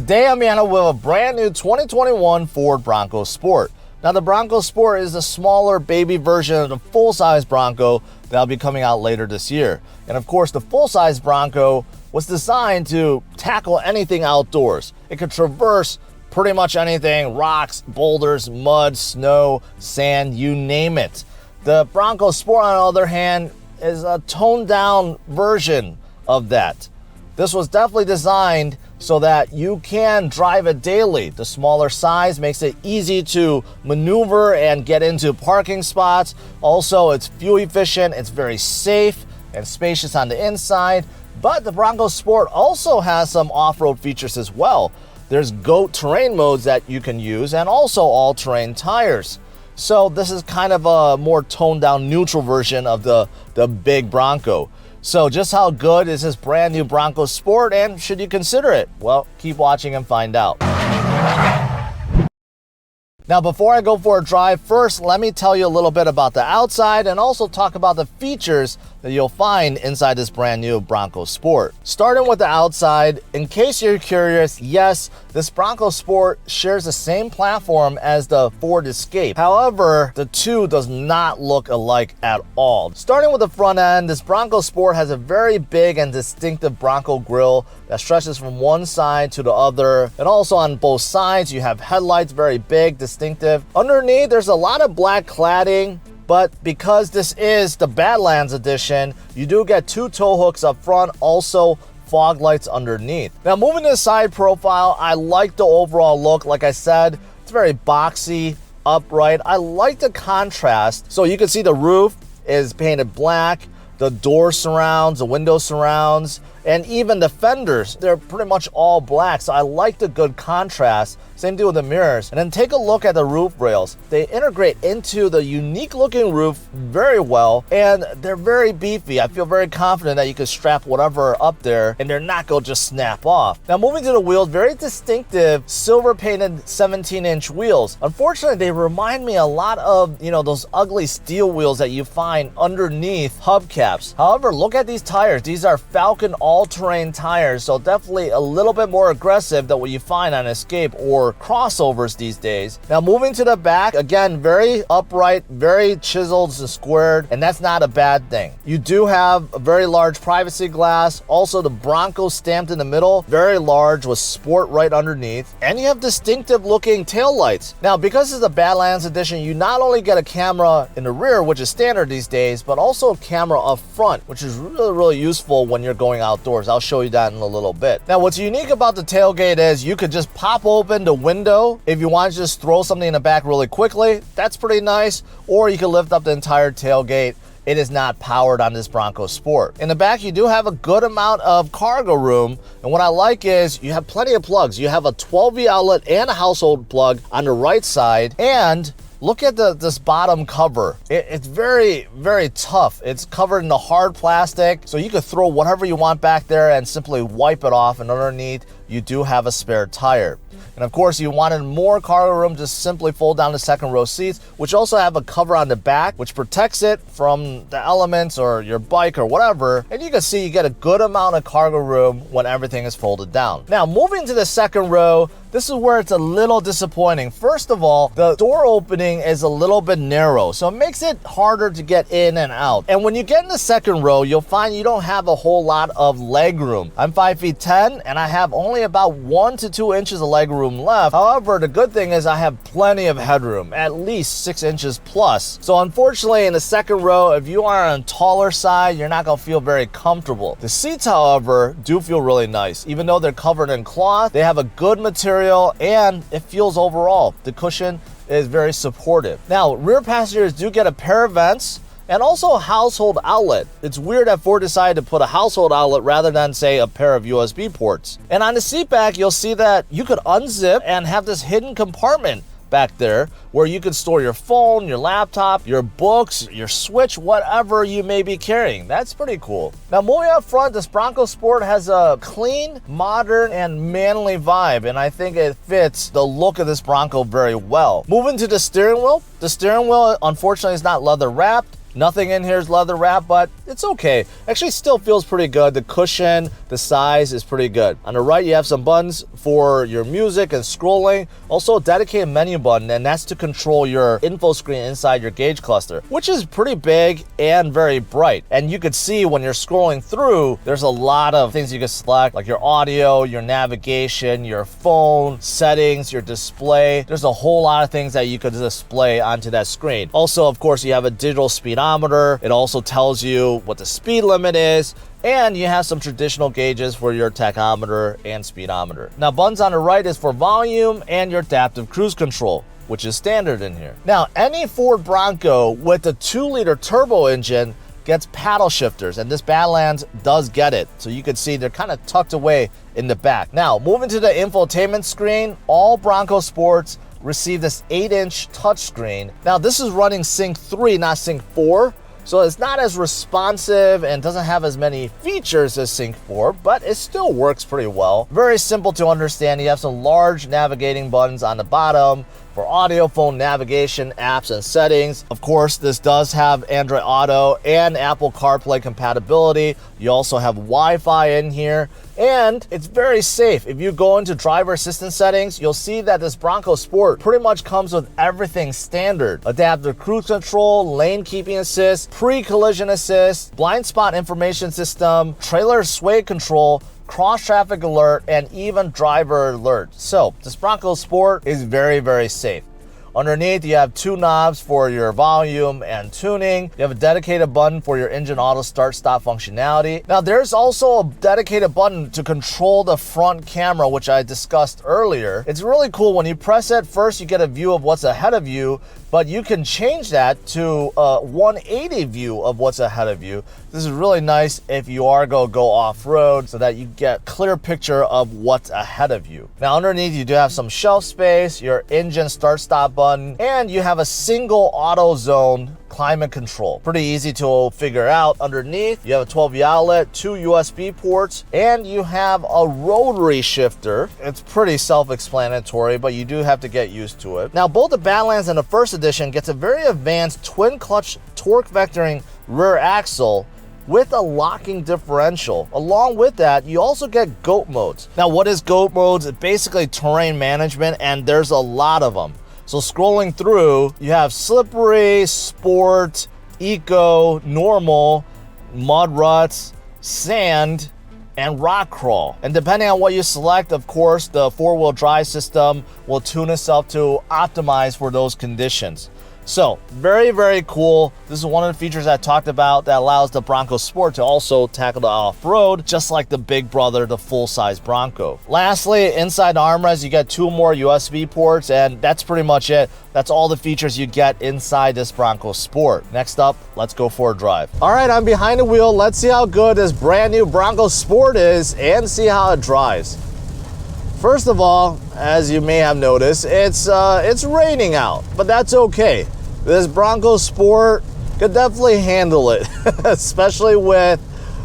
Today I'm here with a brand new 2021 Ford Bronco Sport. Now the Bronco Sport is a smaller baby version of the full-size Bronco that'll be coming out later this year. And of course the full-size Bronco was designed to tackle anything outdoors. It could traverse pretty much anything: rocks, boulders, mud, snow, sand, you name it. The Bronco Sport, on the other hand, is a toned down version of that. This was definitely designed so that you can drive it daily. The smaller size makes it easy to maneuver and get into parking spots. Also, it's fuel efficient, it's very safe and spacious on the inside. But the Bronco Sport also has some off-road features as well. There's GOAT terrain modes that you can use, and also all-terrain tires. So this is kind of a more toned down neutral version of the big Bronco. So just how good is this brand new Bronco Sport, and should you consider it? Well, keep watching and find out. Now before I go for a drive, first let me tell you a little bit about the outside and also talk about the features that you'll find inside this brand new Bronco Sport. Starting with the outside, in case you're curious, yes, this Bronco Sport shares the same platform as the Ford Escape. However, the two does not look alike at all. Starting with the front end, this Bronco Sport has a very big and distinctive Bronco grille that stretches from one side to the other. And also on both sides, you have headlights, very big, distinctive. Underneath, there's a lot of black cladding. But because this is the Badlands edition, you do get two tow hooks up front, also fog lights underneath. Now moving to the side profile, I like the overall look. Like I said, it's very boxy, upright. I like the contrast. So you can see the roof is painted black, the door surrounds, the window surrounds, and even the fenders, they're pretty much all black. So I like the good contrast. Same deal with the mirrors. And then take a look at the roof rails. They integrate into the unique looking roof very well, and they're very beefy. I feel very confident that you can strap whatever up there and they're not going to just snap off. Now moving to the wheels, very distinctive silver painted 17-inch wheels. Unfortunately, they remind me a lot of, those ugly steel wheels that you find underneath hubcaps. However, look at these tires. These are Falcon all-terrain tires, so definitely a little bit more aggressive than what you find on Escape or crossovers these days. Now moving to the back, again, very upright, very chiseled and squared, and that's not a bad thing. You do have a very large privacy glass. Also, the Bronco stamped in the middle, very large with Sport right underneath, and you have distinctive looking tail lights. Now because it's the Badlands edition, you not only get a camera in the rear, which is standard these days, but also a camera up front, which is really useful when you're going outdoors. I'll show you that in a little bit. Now what's unique about the tailgate is you could just pop open the window if you want to just throw something in the back really quickly. That's pretty nice. Or you can lift up the entire tailgate. It is not powered on this Bronco Sport. In the back, you do have a good amount of cargo room. And what I like is you have plenty of plugs. You have a 12V outlet and a household plug on the right side. And look at this bottom cover. It's very, very tough. It's covered in the hard plastic, so you could throw whatever you want back there and simply wipe it off. And underneath, you do have a spare tire. And of course, you wanted more cargo room, just simply fold down the second row seats, which also have a cover on the back, which protects it from the elements or your bike or whatever. And you can see you get a good amount of cargo room when everything is folded down. Now, moving to the second row, this is where it's a little disappointing. First of all, the door opening is a little bit narrow, so it makes it harder to get in and out. And when you get in the second row, you'll find you don't have a whole lot of leg room. I'm 5'10", and I have only about 1 to 2 inches of leg room left. However, the good thing is I have plenty of headroom, at least 6 inches plus. So unfortunately, in the second row, if you are on the taller side, you're not gonna feel very comfortable. The seats, however, do feel really nice. Even though they're covered in cloth, they have a good material and it feels overall. The cushion is very supportive. Now, rear passengers do get a pair of vents and also a household outlet. It's weird that Ford decided to put a household outlet rather than, say, a pair of USB ports. And on the seat back, you'll see that you could unzip and have this hidden compartment back there where you can store your phone, your laptop, your books, your Switch, whatever you may be carrying. That's pretty cool. Now moving up front, this Bronco Sport has a clean, modern, and manly vibe, and I think it fits the look of this Bronco very well. Moving to the steering wheel unfortunately is not leather wrapped. Nothing in here is leather wrap, but it's okay. Actually still feels pretty good. The cushion, the size is pretty good. On the right, you have some buttons for your music and scrolling. Also a dedicated menu button, and that's to control your info screen inside your gauge cluster, which is pretty big and very bright. And you could see when you're scrolling through, there's a lot of things you can select, like your audio, your navigation, your phone, settings, your display. There's a whole lot of things that you could display onto that screen. Also, of course, you have a digital speedometer. It also tells you what the speed limit is, and you have some traditional gauges for your tachometer and speedometer. Now, buttons on the right is for volume and your adaptive cruise control, which is standard in here. Now, any Ford Bronco with a 2-liter turbo engine gets paddle shifters, and this Badlands does get it. So you can see they're kind of tucked away in the back. Now, moving to the infotainment screen, all Bronco Sports receive this 8-inch touchscreen. Now, this is running Sync 3, not Sync 4. So it's not as responsive and doesn't have as many features as Sync 4, but it still works pretty well. Very simple to understand. You have some large navigating buttons on the bottom for audio, phone navigation, apps, and settings. Of course, this does have Android Auto and Apple CarPlay compatibility. You also have Wi-Fi in here, and it's very safe. If you go into driver assistance settings, you'll see that this Bronco Sport pretty much comes with everything standard. Adaptive cruise control, lane keeping assist, pre-collision assist, blind spot information system, trailer sway control, cross-traffic alert, and even driver alert. So this Bronco Sport is very, very safe. Underneath, you have 2 knobs for your volume and tuning. You have a dedicated button for your engine auto start-stop functionality. Now, there's also a dedicated button to control the front camera, which I discussed earlier. It's really cool. When you press it, first you get a view of what's ahead of you, but you can change that to a 180 view of what's ahead of you. This is really nice if you are going to go off-road so that you get a clear picture of what's ahead of you. Now, underneath, you do have some shelf space, your engine start-stop button, and you have a single auto zone climate control. Pretty easy to figure out. Underneath, you have a 12V outlet, 2 USB ports, and you have a rotary shifter. It's pretty self-explanatory, but you do have to get used to it. Now, both the Badlands and the first edition gets a very advanced twin-clutch torque vectoring rear axle with a locking differential. Along with that, you also get GOAT modes. Now, what is GOAT modes? It's basically terrain management, and there's a lot of them. So scrolling through, you have slippery, sport, eco, normal, mud ruts, sand, and rock crawl. And depending on what you select, of course, the 4-wheel drive system will tune itself to optimize for those conditions. So very, very cool. This is one of the features I talked about that allows the Bronco Sport to also tackle the off-road, just like the big brother, the full-size Bronco. Lastly, inside the armrest, you get 2 more USB ports, and that's pretty much it. That's all the features you get inside this Bronco Sport. Next up, let's go for a drive. All right, I'm behind the wheel. Let's see how good this brand new Bronco Sport is and see how it drives. First of all, as you may have noticed, it's raining out, but that's okay. This Bronco Sport could definitely handle it, especially with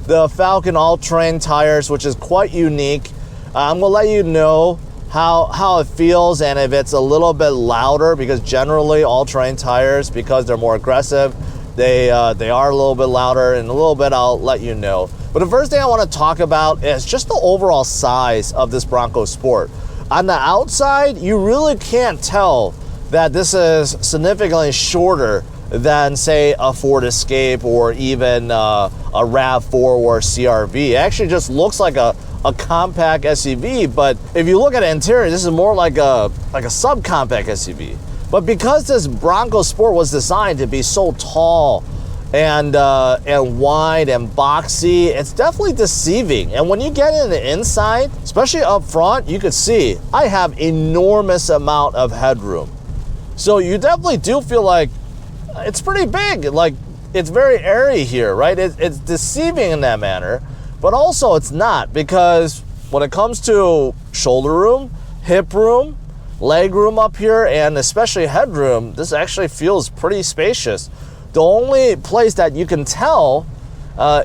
the Falcon all-terrain tires, which is quite unique. I'm gonna let you know how it feels and if it's a little bit louder, because generally all-terrain tires, because they're more aggressive, they are a little bit louder. In a little bit, I'll let you know. But the first thing I want to talk about is just the overall size of this Bronco Sport. On the outside, you really can't tell that this is significantly shorter than, say, a Ford Escape or even a RAV4 or CR-V. It actually just looks like a compact SUV, but if you look at the interior, this is more like a subcompact SUV. But because this Bronco Sport was designed to be so tall and wide and boxy, it's definitely deceiving. And when you get in the inside, especially up front, you could see I have enormous amount of headroom. So you definitely do feel like it's pretty big. Like, it's very airy here, right? It's deceiving in that manner, but also it's not, because when it comes to shoulder room, hip room, leg room up here, and especially headroom, this actually feels pretty spacious. The only place that you can tell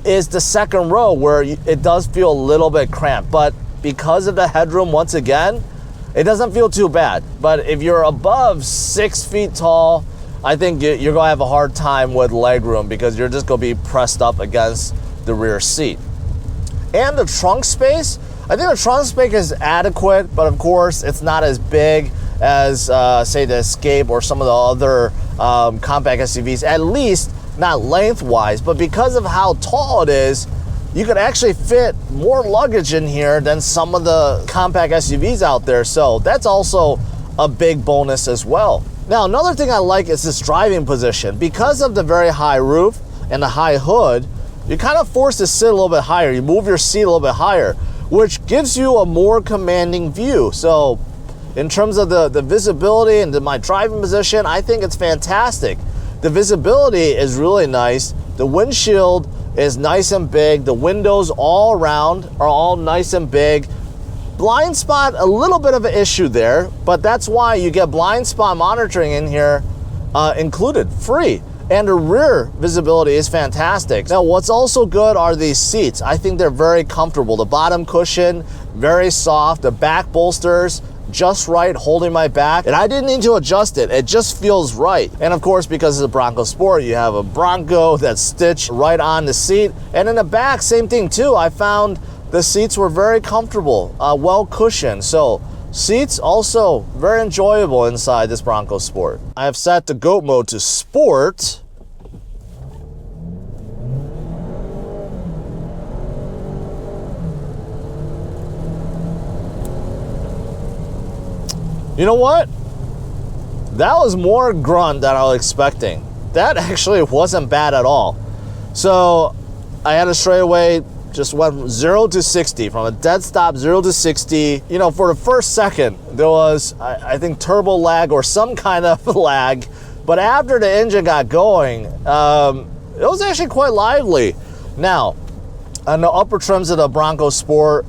is the second row, where it does feel a little bit cramped, but because of the headroom, once again, it doesn't feel too bad. But if you're above 6 feet tall, I think you're gonna have a hard time with legroom because you're just gonna be pressed up against the rear seat. And the trunk space, I think the trunk space is adequate, but of course it's not as big as say the Escape or some of the other compact SUVs, at least not lengthwise, but because of how tall it is, you could actually fit more luggage in here than some of the compact SUVs out there. So that's also a big bonus as well. Now, another thing I like is this driving position. Because of the very high roof and the high hood, you're kind of forced to sit a little bit higher. You move your seat a little bit higher, which gives you a more commanding view. So in terms of the visibility and my driving position, I think it's fantastic. The visibility is really nice. The windshield is nice and big. The windows all around are all nice and big. Blind spot, a little bit of an issue there, but that's why you get blind spot monitoring in here included, free. And the rear visibility is fantastic. Now, what's also good are these seats. I think they're very comfortable. The bottom cushion, very soft. The back bolsters, just right, holding my back. And I didn't need to adjust it. It just feels right. And of course, because it's a Bronco Sport, you have a Bronco that's stitched right on the seat. And in the back, same thing too. I found the seats were very comfortable, well cushioned. So seats also very enjoyable inside this Bronco Sport. I have set the GOAT mode to Sport. You know what? That was more grunt than I was expecting. That actually wasn't bad at all. So I had a straightaway, just went 0 to 60, from a dead stop, 0 to 60. You know, for the first second, there was, I think, turbo lag or some kind of lag. But after the engine got going, it was actually quite lively. Now, on the upper trims of the Bronco Sport,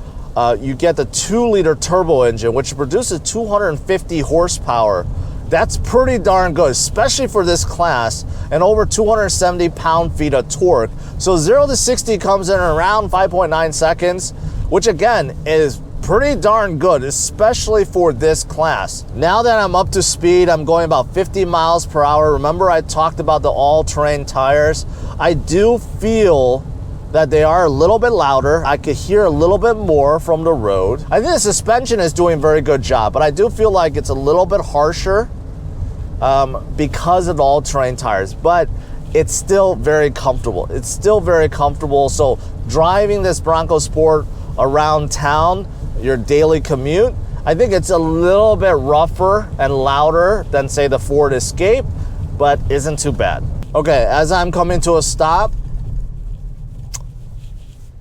you get the 2-liter turbo engine, which produces 250 horsepower. That's pretty darn good, especially for this class, and over 270 pound-feet of torque. So 0 to 60 comes in around 5.9 seconds, which again is pretty darn good, especially for this class. Now that I'm up to speed, I'm going about 50 miles per hour. Remember I talked about the all-terrain tires? I do feel that they are a little bit louder. I could hear a little bit more from the road. I think the suspension is doing a very good job, but I do feel like it's a little bit harsher because of the all-terrain tires, but it's still very comfortable. It's still very comfortable. So driving this Bronco Sport around town, your daily commute, I think it's a little bit rougher and louder than, say, the Ford Escape, but isn't too bad. Okay, as I'm coming to a stop,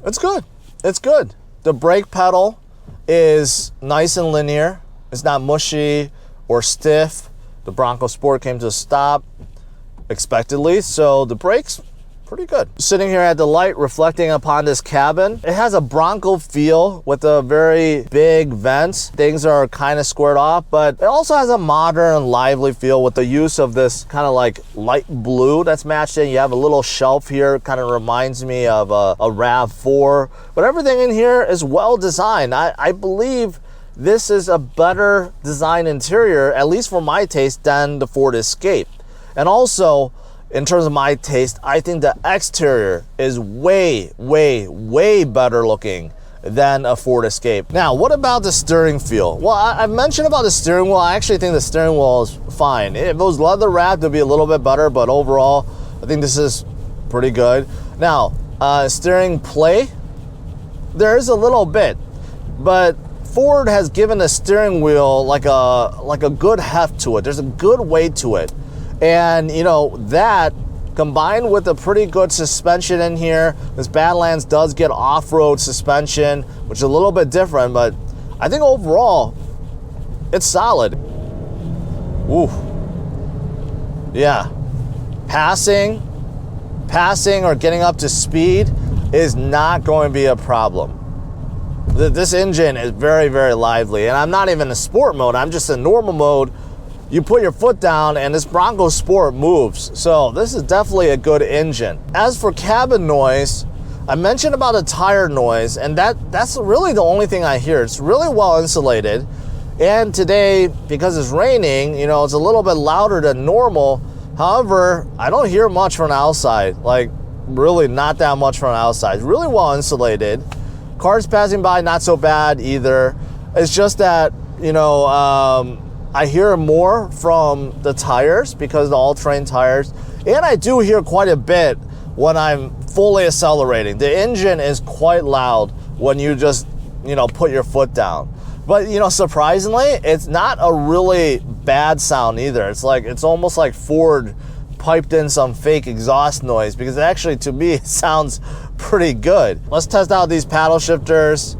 it's good. It's good. The brake pedal is nice and linear. It's not mushy or stiff. The Bronco Sport came to a stop expectedly, so the brakes, pretty good. Sitting here at the light, reflecting upon this cabin, it has a Bronco feel with a very big vents. Things are kind of squared off, but it also has a modern and lively feel with the use of this kind of like light blue that's matched in. You have a little shelf here, kind of reminds me of a RAV4, but everything in here is well designed. I believe this is a better design interior, at least for my taste, than the Ford Escape. And also, in terms of my taste, I think the exterior is way, way, way better looking than a Ford Escape. Now, what about the steering feel? Well, I mentioned about the steering wheel. I actually think the steering wheel is fine. If it was leather wrapped, it'd be a little bit better, but overall, I think this is pretty good. Now, steering play, there is a little bit, but Ford has given the steering wheel like a good heft to it. There's a good weight to it. And you know, that combined with a pretty good suspension in here, this Badlands does get off-road suspension, which is a little bit different, but I think overall, it's solid. Ooh. Yeah. Passing or getting up to speed is not going to be a problem. This engine is very, very lively, and I'm not even in sport mode, I'm just in normal mode. You put your foot down and this Bronco Sport moves. So this is definitely a good engine. As for cabin noise, I mentioned about the tire noise, and that's really the only thing I hear. It's really well insulated. And today, because it's raining, you know, it's a little bit louder than normal. However, I don't hear much from the outside, like really not that much from the outside. It's really well insulated. Cars passing by, not so bad either. It's just that, you know, I hear more from the tires because of the all-terrain tires. And I do hear quite a bit when I'm fully accelerating. The engine is quite loud when you just, you know, put your foot down. But, you know, surprisingly, it's not a really bad sound either. It's almost like Ford piped in some fake exhaust noise, because actually, to me, it sounds pretty good. Let's test out these paddle shifters.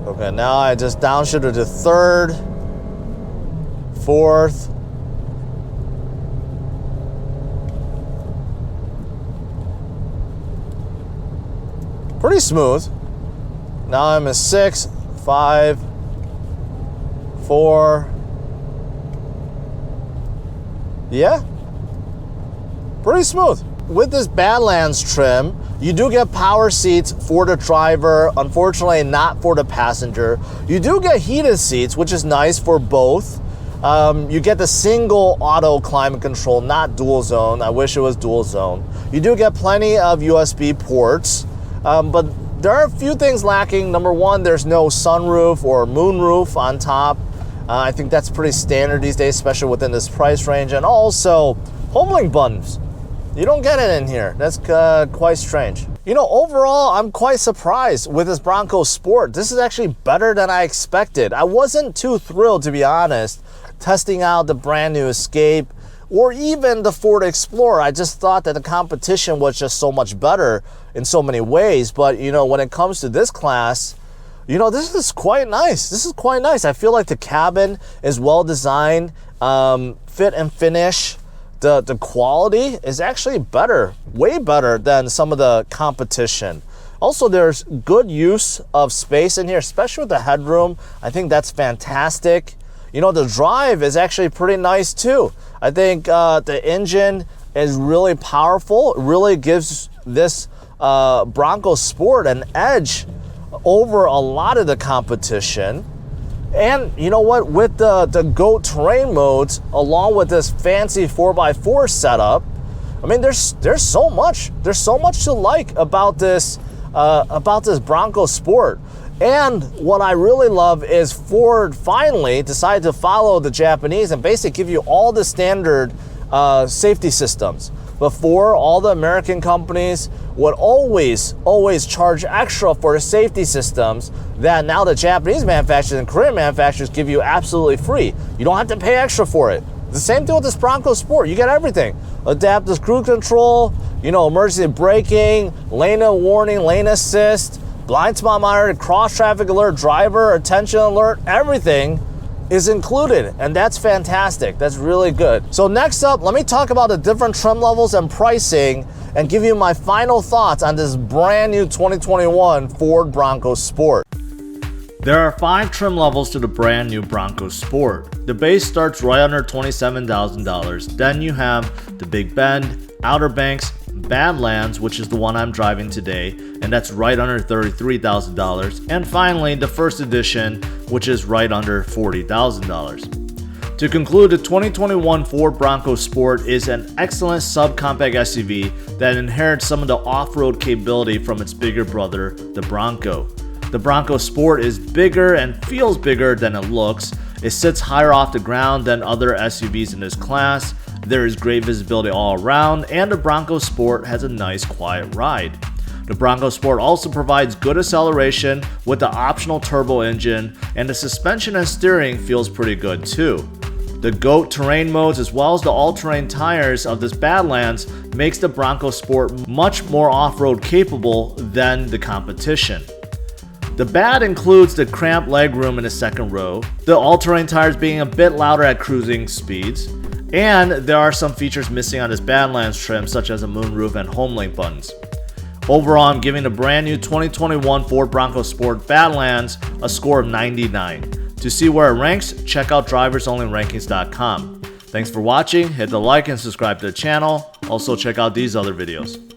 Okay, now I just downshifted to third, fourth. Pretty smooth. Now I'm in 6, 5, 4. Yeah, pretty smooth. With this Badlands trim, you do get power seats for the driver, unfortunately not for the passenger. You do get heated seats, which is nice for both. You get the single auto climate control, not dual zone. I wish it was dual zone. You do get plenty of USB ports, but there are a few things lacking. Number one, there's no sunroof or moonroof on top. I think that's pretty standard these days, especially within this price range. And also, home link buttons. You don't get it in here. That's quite strange. You know, overall, I'm quite surprised with this Bronco Sport. This is actually better than I expected. I wasn't too thrilled, to be honest, testing out the brand new Escape or even the Ford Explorer. I just thought that the competition was just so much better in so many ways. But, you know, when it comes to this class, you know, this is quite nice. This is quite nice. I feel like the cabin is well designed, fit and finish. The quality is actually better, way better than some of the competition. Also, there's good use of space in here, especially with the headroom. I think that's fantastic. You know, the drive is actually pretty nice too. I think the engine is really powerful. It really gives this Bronco Sport an edge over a lot of the competition. And you know what, with the GOAT terrain modes, along with this fancy 4x4 setup, I mean, there's so much to like about this Bronco Sport. And what I really love is Ford finally decided to follow the Japanese and basically give you all the standard safety systems. Before, all the American companies would always charge extra for the safety systems that now the Japanese manufacturers and Korean manufacturers give you absolutely free. You don't have to pay extra for it. The same thing with this Bronco Sport. You get everything. Adaptive cruise control, you know, emergency braking, lane warning, lane assist, blind spot monitor, cross traffic alert, driver attention alert, everything is included, and that's fantastic. That's really good. So next up, let me talk about the different trim levels and pricing and give you my final thoughts on this brand new 2021 Ford Bronco Sport. There are 5 trim levels to the brand new Bronco Sport. The base starts right under $27,000. Then you have the Big Bend, Outer Banks, Badlands, which is the one I'm driving today, and that's right under $33,000. And finally, the first edition, which is right under $40,000. To conclude, the 2021 Ford Bronco Sport is an excellent subcompact SUV that inherits some of the off-road capability from its bigger brother, the Bronco. The Bronco Sport is bigger and feels bigger than it looks. It sits higher off the ground than other SUVs in this class. There is great visibility all around, and the Bronco Sport has a nice quiet ride. The Bronco Sport also provides good acceleration with the optional turbo engine, and the suspension and steering feels pretty good too. The GOAT terrain modes as well as the all-terrain tires of this Badlands makes the Bronco Sport much more off-road capable than the competition. The bad includes the cramped legroom in the second row, the all-terrain tires being a bit louder at cruising speeds, and there are some features missing on this Badlands trim, such as a moonroof and home link buttons. Overall, I'm giving the brand new 2021 Ford Bronco Sport Badlands a score of 99. To see where it ranks, check out driversonlyrankings.com. Thanks for watching, hit the like and subscribe to the channel. Also check out these other videos.